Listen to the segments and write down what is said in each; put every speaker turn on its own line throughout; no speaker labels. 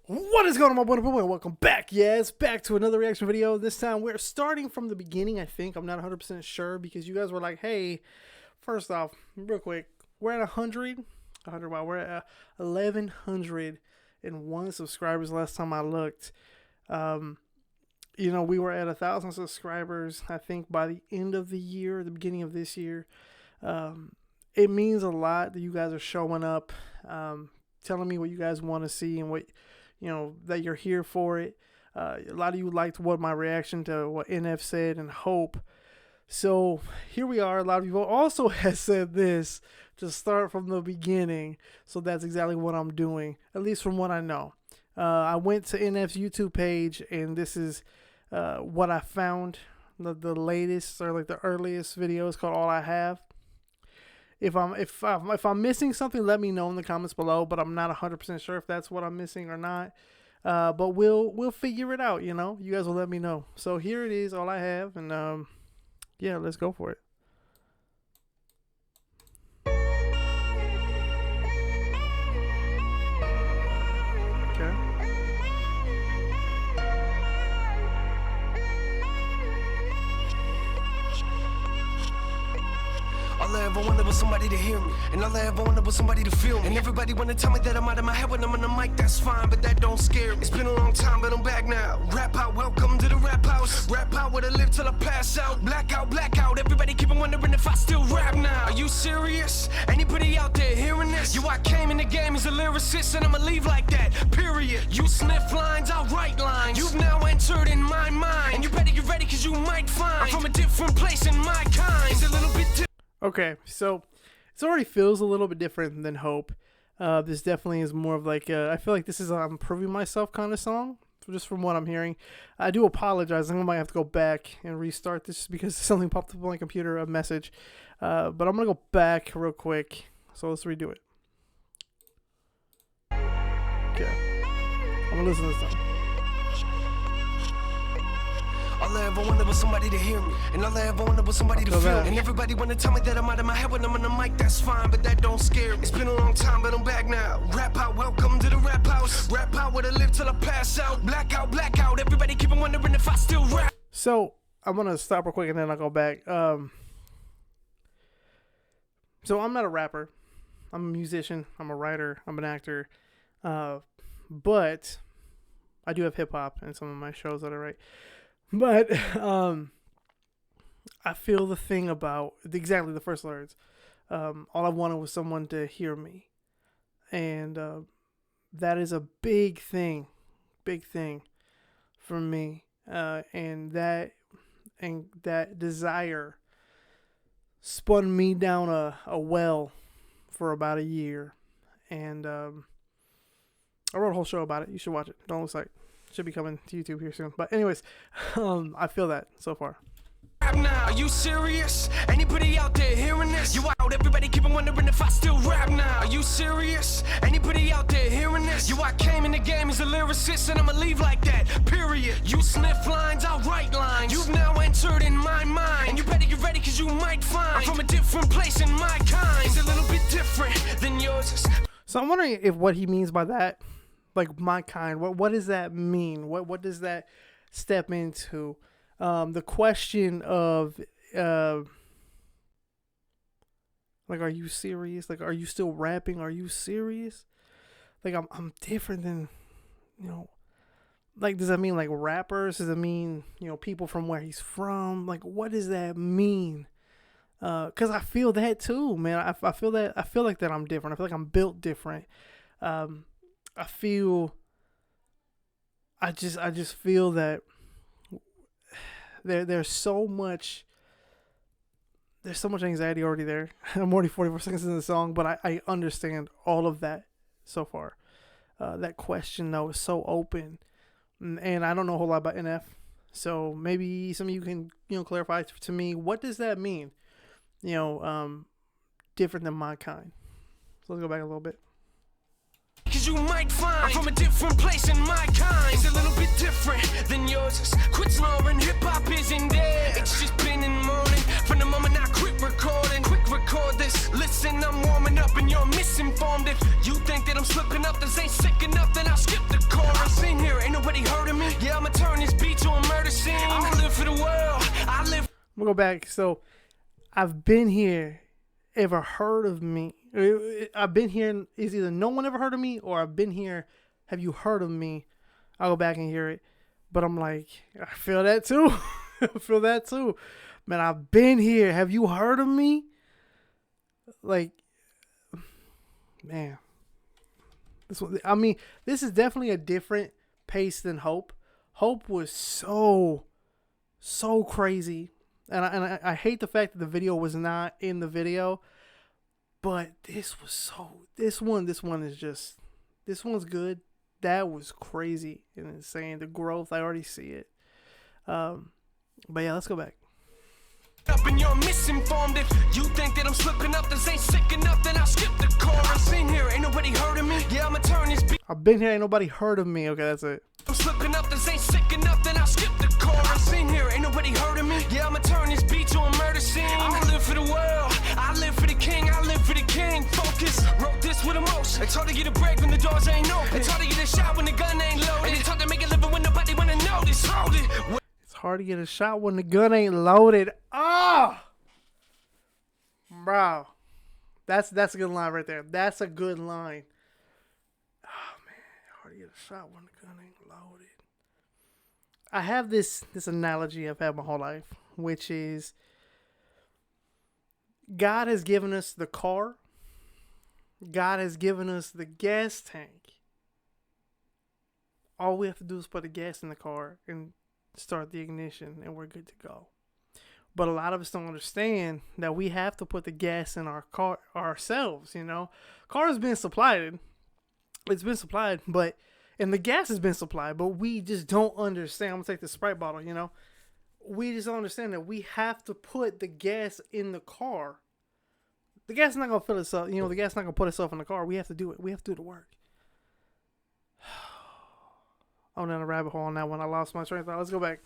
What is going on, my Bueno People? Welcome back. Yes, back to another reaction video. This time we're starting from the beginning, I think. I'm not 100% sure because you guys were like, hey, first off, real quick, we're at 100. Wow, we're at 1,101 subscribers last time I looked. You know, we were at 1,000 subscribers, I think, by the end of the year, the beginning of this year. It means a lot that you guys are showing up, telling me what you guys want to see and what, you know, that you're here for it. A lot of you liked what my reaction to what NF said and Hope. So here we are. A lot of people also has said this to start from the beginning. So that's exactly what I'm doing, at least from what I know. I went to NF's YouTube page and this is what I found. The latest or like the earliest video is called All I Have. If I'm missing something, let me know in the comments below. But I'm not 100% sure if that's what I'm missing or not. But we'll figure it out. You know, you guys will let me know. So here it is, All I Have, and yeah, let's go for it. Okay.
All I ever wanted was somebody to hear me, and all I ever wanted was somebody to feel me. And everybody wanna tell me that I'm out of my head when I'm on the mic, that's fine, but that don't scare me. It's been a long time, but I'm back now. Rap out, welcome to the rap house. Rap out, where I live till I pass out. Blackout, everybody keep on wondering if I still rap now. Are you serious? Anybody out there hearing this? I came in the game as a lyricist, and I'ma leave like that, period. You sniff lines, I'll write lines. You've now entered in my mind, and you better get ready, cause you might find I'm from a different place in my kind. It's a little bit different.
Okay, so it already feels a little bit different than Hope. This definitely is more of like I feel like this is I'm proving myself kind of song, just from what I'm hearing. I do apologize. I might have to go back and restart this because something popped up on my computer, a message. But I'm gonna go back real quick. So let's redo it. Okay, I'm gonna listen to this song.
All I ever wanted was somebody to hear me, and all I ever wanted was somebody to feel me. And everybody wanna tell me that I'm out of my head when I'm on the mic, that's fine, but that don't scare me. It's been a long time, but I'm back now. Rap out, welcome to the rap house. Rap out, where I live till I pass out. Blackout, everybody keep on wondering if I still rap.
So I'm gonna stop real quick and then I'll go back. So I'm not a rapper. I'm a musician. I'm a writer. I'm an actor. But I do have hip hop in some of my shows that I write. But I feel the thing about exactly the first words. All I wanted was someone to hear me, and that is a big thing for me. And that desire spun me down a well for about a year, and I wrote a whole show about it. You should watch it. Don't lose sight. Should be coming to YouTube here soon. But anyways, I feel that so far.
Now, are you serious? Anybody out there hearing this? Out, everybody keep on wondering if I still rap now. Are you serious? Anybody out there hearing this? I came in the game as a lyricist, and I'ma leave like that, period. You sniff lines, I'll write lines. You've now entered in my mind, and you better get ready, cause you might find I'm from a different place in my kind. It's a little bit different than yours.
So I'm wondering if what he means by that, like my kind, what does that mean? What does that step into? The question of like, are you serious? Like, are you still rapping? Are you serious? Like, I'm different than, you know, like, does that mean like rappers? Does it mean, you know, people from where he's from? Like, what does that mean? Cause I feel that too, man. I feel that. I feel like that I'm different. I feel like I'm built different. I just feel that there's so much anxiety already there. I'm already 44 seconds into the song, but I understand all of that so far. That question though is so open, and I don't know a whole lot about NF, so maybe some of you can, you know, clarify to me, what does that mean? You know, different than my kind. So let's go back a little bit.
Cause you might find I'm from a different place in my kind. It's a little bit different than yours. Quit snoring, hip-hop isn't there. It's just been in morning. From the moment I quit recording. Quick record this. Listen, I'm warming up and you're misinformed. If you think that I'm slipping up, this ain't sick enough, then I'll skip the chorus.
we'll go back. So I've been here. Ever heard of me? I've been here. Is either no one ever heard of me, or I've been here. Have you heard of me? I'll go back and hear it. But I'm like, I feel that too. I feel that too. Man, I've been here. Have you heard of me? Like, man. This is definitely a different pace than Hope. Hope was so crazy. And I hate the fact that the video was not in the video. But this one this one's good. That was crazy and insane. The growth, I already see it. But yeah, let's go back.
Up and you're misinformed. If you think that I'm slipping up, this ain't sick enough, then I'll skip the chorus. I've been here, ain't nobody heard of me. Yeah, I'ma turn this beat.
I've been here, ain't nobody heard of me. Okay, that's it.
I'm slipping up, this ain't sick enough, then I'll skip the chorus. I've been here, ain't nobody heard of me. Yeah, I'ma turn this beat to a murder scene. I don't live for the world, I live for the king, I live for the king. Focus, wrote this with emotion. It's hard to get a break when the doors ain't open. It's hard to get a shot when the gun ain't loaded. It's hard to make a living when nobody wanna notice. Hold it.
It's hard to get a shot when the gun ain't loaded. Ah! Bro, that's a good line right there. That's a good line. Oh man, hard to get a shot when the gun ain't loaded. I have this analogy I've had my whole life, which is God has given us the car. God has given us the gas tank. All we have to do is put the gas in the car and start the ignition, and we're good to go. But a lot of us don't understand that we have to put the gas in our car ourselves, you know. Car has been supplied. It's been supplied, and the gas has been supplied, but we just don't understand. I'm going to take the Sprite bottle, you know. We just don't understand that we have to put the gas in the car. The gas is not going to fill itself, you know, the gas is not going to put itself in the car. We have to do it. We have to do the work. I went down a rabbit hole on that one. I lost my train of thought. Let's go back.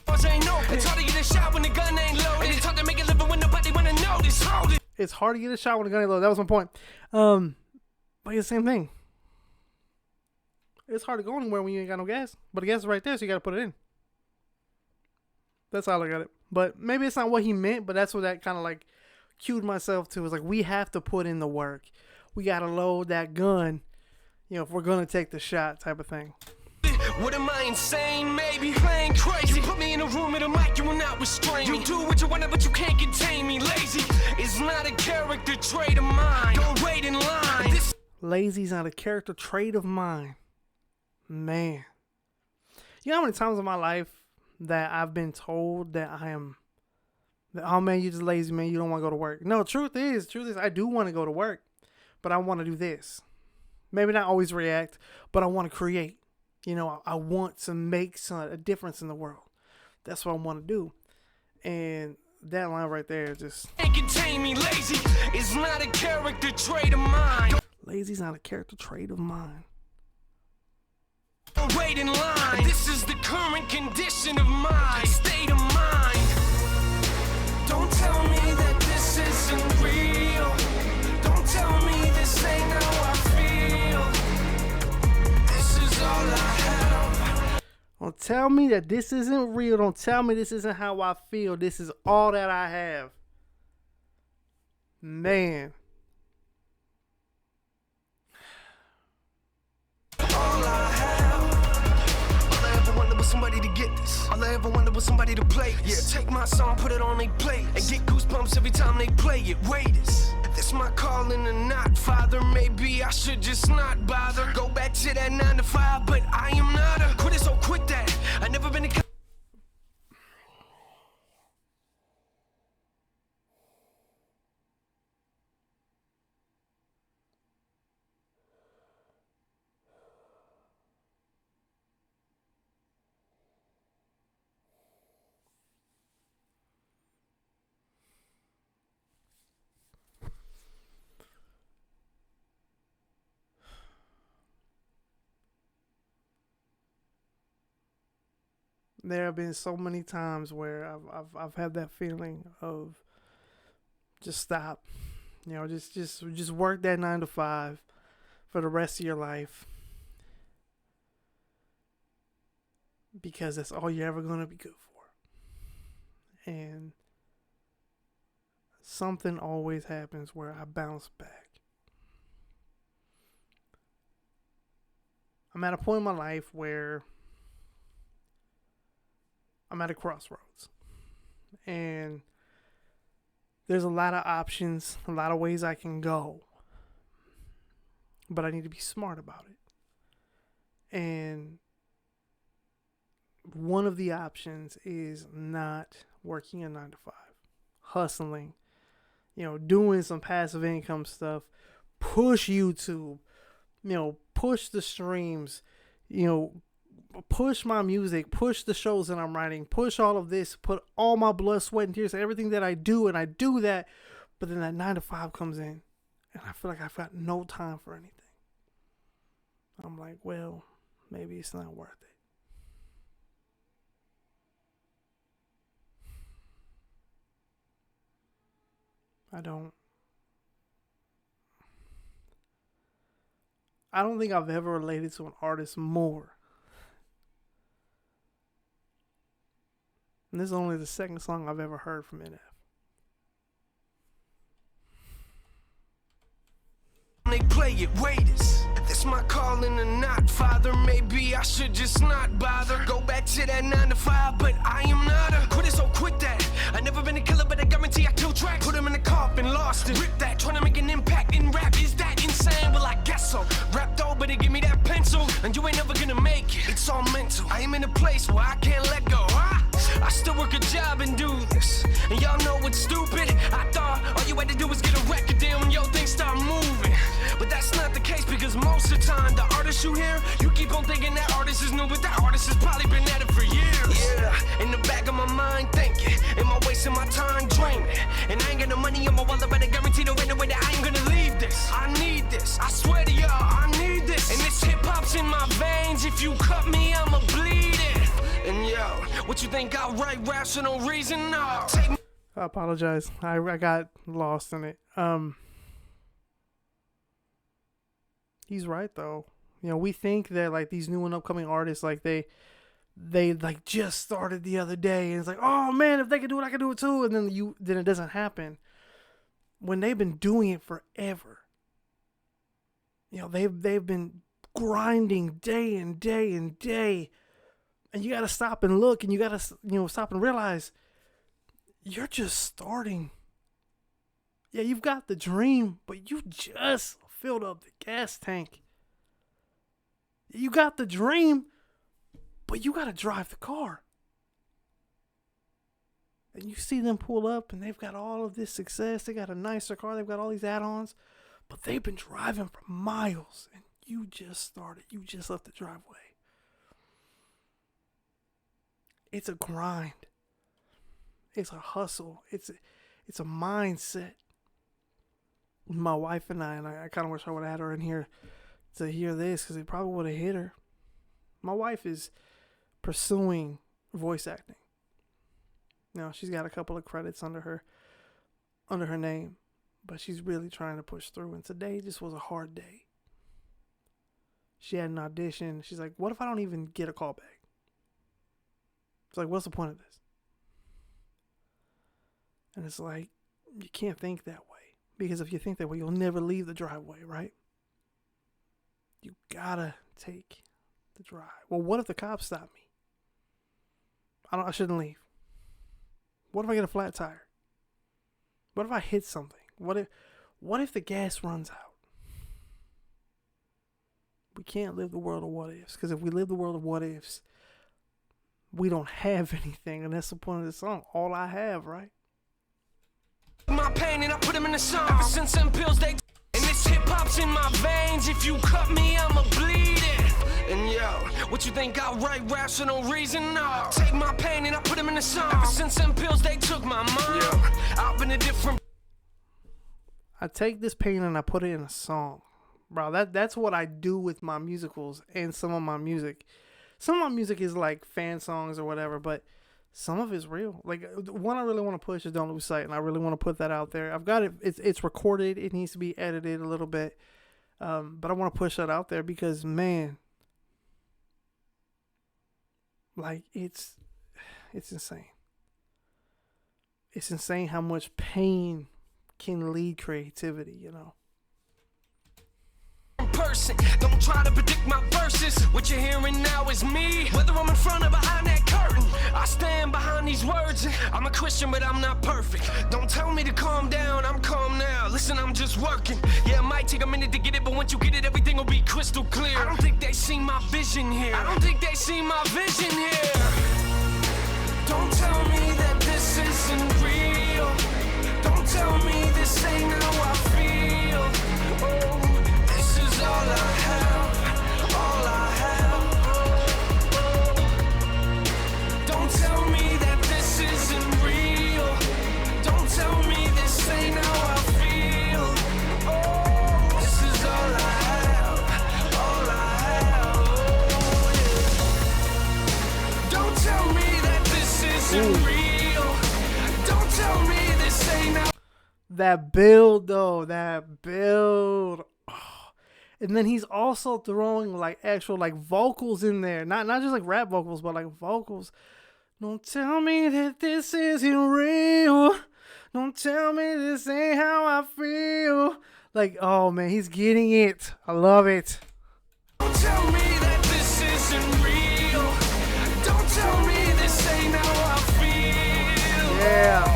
It's hard to get a shot when the gun ain't loaded. It's hard to make a living when nobody wanna notice. Hold it.
It's hard to get a shot when the gun ain't loaded. That was my point. But it's the same thing. It's hard to go anywhere when you ain't got no gas. But the gas is right there, so you gotta put it in. That's how I look at it. But maybe it's not what he meant, but that's what that kind of like cued myself to. Is like, we have to put in the work. We gotta load that gun, you know, if we're gonna take the shot, type of thing.
What am I, insane? Maybe playing crazy. You put me in a room with a mic, you will not restrain me. You do what you want, but you can't contain me. Lazy is not a character trait of mine. Don't wait in line.
Lazy's not a character trait of mine. Man. You know how many times in my life that I've been told that oh man, you're just lazy, man, you don't want to go to work. No, truth is, I do want to go to work, but I want to do this. Maybe not always react, but I want to create. You know, I want to make a difference in the world. That's what I want to do. And that line right there just...
Can't contain me. Lazy is not a character trait of mine.
Lazy's not a character trait of mine.
Don't wait in line. This is the current condition of my state of mind. Don't tell me that this isn't real. Don't tell me this ain't how I feel. This is all I have.
Don't tell me that this isn't real. Don't tell me this isn't how I feel. This is all that I have. Man.
All I have. All I ever wanted was somebody to get this. All I ever wanted was somebody to play this. Yeah, take my song, put it on they play, and get goosebumps every time they play it. Wait, this my calling or not, Father? Maybe I should just not bother. Go back to that 9 to 5, but I am not a quitter, so quit that. I never been a...
There have been so many times where I've had that feeling of just stop, you know, just work that 9 to 5 for the rest of your life, because that's all you're ever gonna be good for. And something always happens where I bounce back. I'm at a point in my life where I'm at a crossroads. And there's a lot of options, a lot of ways I can go. But I need to be smart about it. And one of the options is not working a 9 to 5, hustling, doing some passive income stuff, push YouTube, push the streams, push my music, push the shows that I'm writing, push all of this, put all my blood, sweat, and tears, everything that I do, and I do that. But then that 9 to 5 comes in, and I feel like I've got no time for anything. I'm like, well, maybe it's not worth it. I don't think I've ever related to an artist more. And this is only the second song I've ever heard from NF.
They play it, waiters. This my calling or not, father. Maybe I should just not bother. Go back to that 9 to 5, but I am not a quitter, so quit that. I never been a killer, but I guarantee I kill tracks. Put him in the coffin, lost it. Rip that, trying to make an impact in rap. Is that insane? Well, I guess so. Rap though, but it give me that pencil, and you ain't never gonna make it. It's all mental. I am in a place where I can't let go. I still work a job and do this, and y'all know it's stupid. I thought all you had to do was get a record deal and yo, things start moving. But that's not the case, because most of the time, the artists you hear, you keep on thinking that artist is new, but that artist has probably been at it for years. Yeah, in the back of my mind thinking, am I wasting my time dreaming? And I ain't got no money in my wallet, but I guarantee there ain't no way that I ain't gonna leave this. I need this, I swear to y'all, I need this. And this hip-hop's in my veins, if you cut me, I'ma bleed it. And yo, what you think I write raps for no reason? No.
I apologize. I got lost in it. He's right though. We think that like these new and upcoming artists, like they like just started the other day, and it's like, oh man, if they can do it, I can do it too. And then it doesn't happen when they've been doing it forever. They've been grinding day and day and day, and you got to stop and look, and you got to stop and realize you're just starting. Yeah, you've got the dream, but you just filled up the gas tank. You got the dream, but you got to drive the car. And you see them pull up, and they've got all of this success. They got a nicer car. They've got all these add-ons, but they've been driving for miles, and you just started. You just left the driveway. It's a grind. It's a hustle. It's a mindset. My wife and I kind of wish I would have had her in here to hear this, because it probably would have hit her. My wife is pursuing voice acting. Now, she's got a couple of credits under her name, but she's really trying to push through. And today just was a hard day. She had an audition. She's like, what if I don't even get a call back? It's like, what's the point of this? And it's like, you can't think that way. Because if you think that way, you'll never leave the driveway, right? You gotta take the drive. Well, what if the cops stop me? I shouldn't leave. What if I get a flat tire? What if I hit something? What if the gas runs out? We can't live the world of what ifs, because if we live the world of what ifs, we don't have anything, and that's the point of the song. All I have, right?
My pain and I put them in the song. Ever since them pills they and this hip hop's in my veins. If you cut me, I'ma bleed it. And yo, what you think I write raps for no reason? No. Take my pain and I put them in the song. Ever since them pills they took my mind. Yo, I've been a different.
I take this pain and I put it in a song, bro. That's what I do with my musicals and some of my music. Some of my music is like fan songs or whatever, but some of it's real. Like, one I really want to push is Don't Lose Sight, and I really want to put that out there. I've got it. It's recorded. It needs to be edited a little bit. But I want to push that out there because, man, like, it's insane. It's insane how much pain can lead creativity, you know.
Person. Don't try to predict my verses. What you're hearing now is me. Whether I'm in front or behind that curtain, I stand behind these words. I'm a Christian, but I'm not perfect. Don't tell me to calm down, I'm calm now. Listen, I'm just working. Yeah, it might take a minute to get it, but once you get it, everything will be crystal clear. I don't think they see my vision here. I don't think they see my vision here. Don't tell me that this isn't real. Don't tell me this ain't how I feel. Oh, all I have, all I have. Don't tell me that this isn't real. Don't tell me this ain't how I feel. Oh, this is all I have, all I have. Oh, yeah. Don't tell me that this isn't real. Don't tell me this ain't how.
That build, though, that build. And then he's also throwing like actual like vocals in there, not just like rap vocals, but like vocals. Don't tell me that this isn't real. Don't tell me this ain't how I feel. Like, oh man, he's getting it. I love it.
Don't tell me that this isn't real. Don't tell me this ain't how I feel.
Yeah.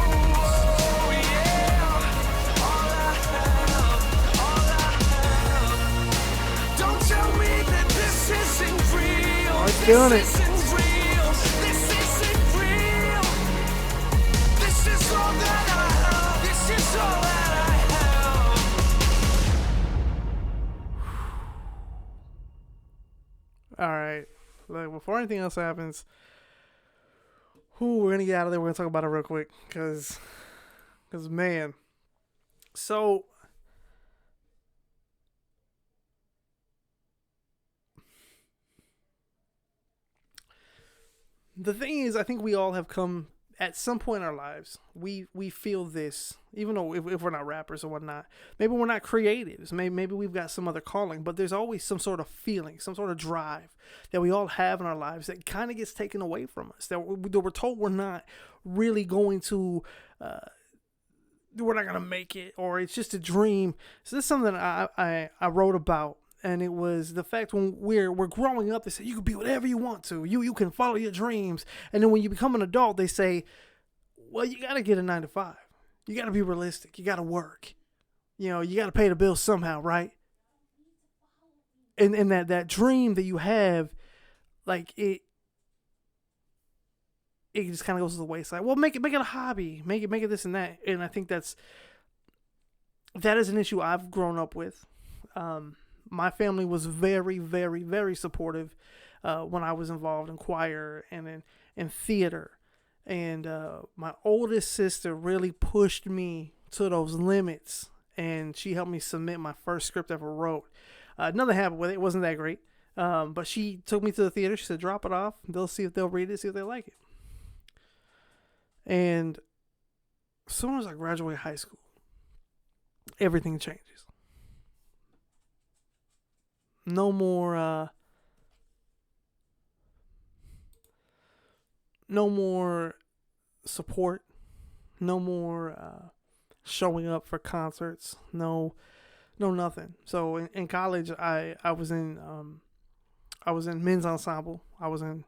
Doing it.
This isn't real. This is all that I have. This is all that I
have. All right. Look, before anything else happens, we're gonna get out of there. We're gonna talk about it real quick, cause man. So. The thing is, I think we all have come at some point in our lives. We feel this, even though if we're not rappers or whatnot, maybe we're not creatives. Maybe we've got some other calling, but there's always some sort of feeling, some sort of drive that we all have in our lives that kind of gets taken away from us. That we're told we're not really going to, we're not gonna make it, or it's just a dream. So this is something I wrote about. And it was the fact when we're growing up, they say you can be whatever you want to. You can follow your dreams. And then when you become an adult, they say, well, you got to get a 9 to 5. You got to be realistic. You got to work. You know, you got to pay the bills somehow, right? And that dream that you have, like it just kind of goes to the wayside. Well, make it a hobby. Make it this and that. And I think that is an issue I've grown up with. My family was very, very, very supportive when I was involved in choir and in theater. And my oldest sister really pushed me to those limits. And she helped me submit my first script I ever wrote. Nothing happened with it. It wasn't that great. But she took me to the theater. She said, drop it off. They'll see if they'll read it, see if they like it. And as soon as I graduated high school, everything changes. No more support. No more showing up for concerts. No nothing. So in college, I was in men's ensemble. I wasn't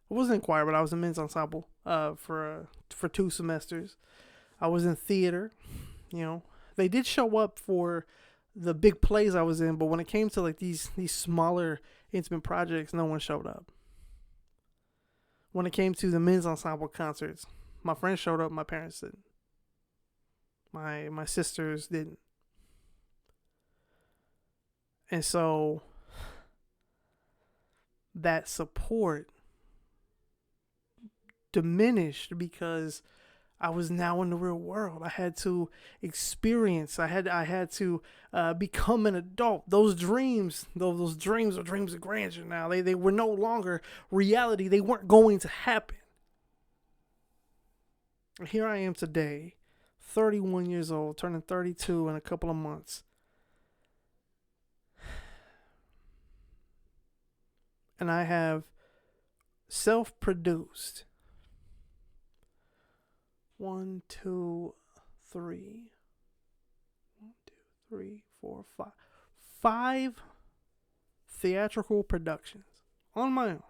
in choir, but I was in men's ensemble for 2 semesters. I was in theater. You know, they did show up for the big plays I was in, but when it came to like these smaller intimate projects, no one showed up. When it came to the men's ensemble concerts, my friends showed up, my parents didn't. My sisters didn't. And so that support diminished because I was now in the real world. I had to experience. I had to become an adult. Those dreams, those dreams are dreams of grandeur now. They were no longer reality. They weren't going to happen. Here I am today, 31 years old, turning 32 in a couple of months. And I have self-produced 1, 2, 3, three, four, five theatrical productions on my own.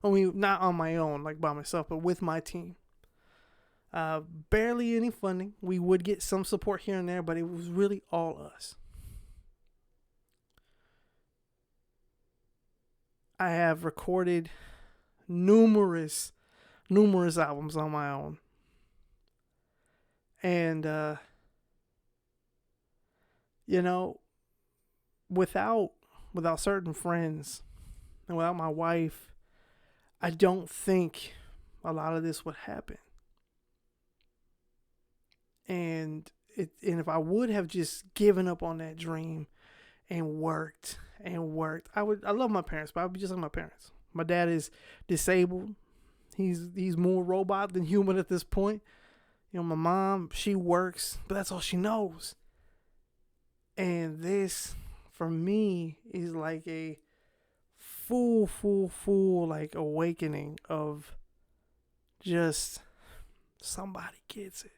I mean, not on my own, like by myself, but with my team. Barely any funding. We would get some support here and there, but it was really all us. I have recorded numerous albums on my own. And, without certain friends and without my wife, I don't think a lot of this would happen. And if I would have just given up on that dream and worked, I love my parents, but I would be just like my parents. My dad is disabled. He's more robot than human at this point. My mom, she works, but that's all she knows. And this, for me, is like a full like awakening of just somebody gets it.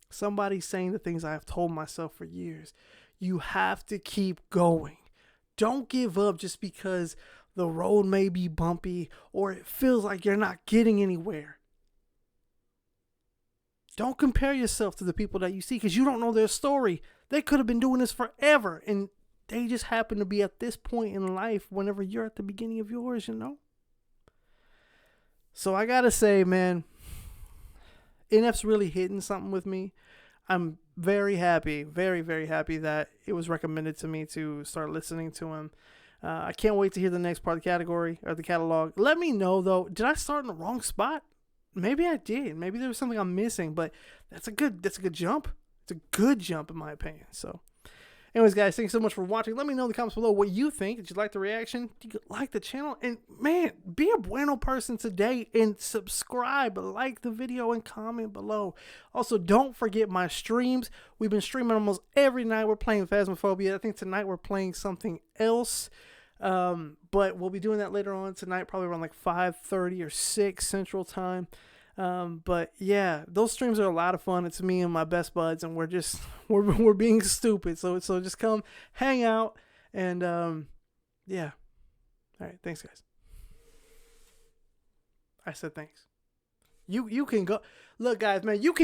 Somebody saying the things I have told myself for years. You have to keep going. Don't give up just because the road may be bumpy or it feels like you're not getting anywhere. Don't compare yourself to the people that you see because you don't know their story. They could have been doing this forever and they just happen to be at this point in life whenever you're at the beginning of yours, So I gotta say, man, NF's really hitting something with me. I'm very happy, very, very happy that it was recommended to me to start listening to him. I can't wait to hear the next part of the category or the catalog. Let me know, though, did I start in the wrong spot? Maybe I did. Maybe there was something I'm missing, but that's a good jump. It's a good jump in my opinion. So anyways, guys, thanks so much for watching. Let me know in the comments below what you think. Did you like the reaction? Did you like the channel? And man, be a Bueno person today and subscribe, like the video, and comment below. Also, don't forget my streams. We've been streaming almost every night. We're playing Phasmophobia. I think tonight we're playing something else. But we'll be doing that later on tonight, probably around like 5:30 or 6 Central Time. But yeah, those streams are a lot of fun. It's me and my best buds, and we're being stupid. So just come hang out, and yeah. All right, thanks, guys. I said thanks. You can go. Look, guys, man, you can.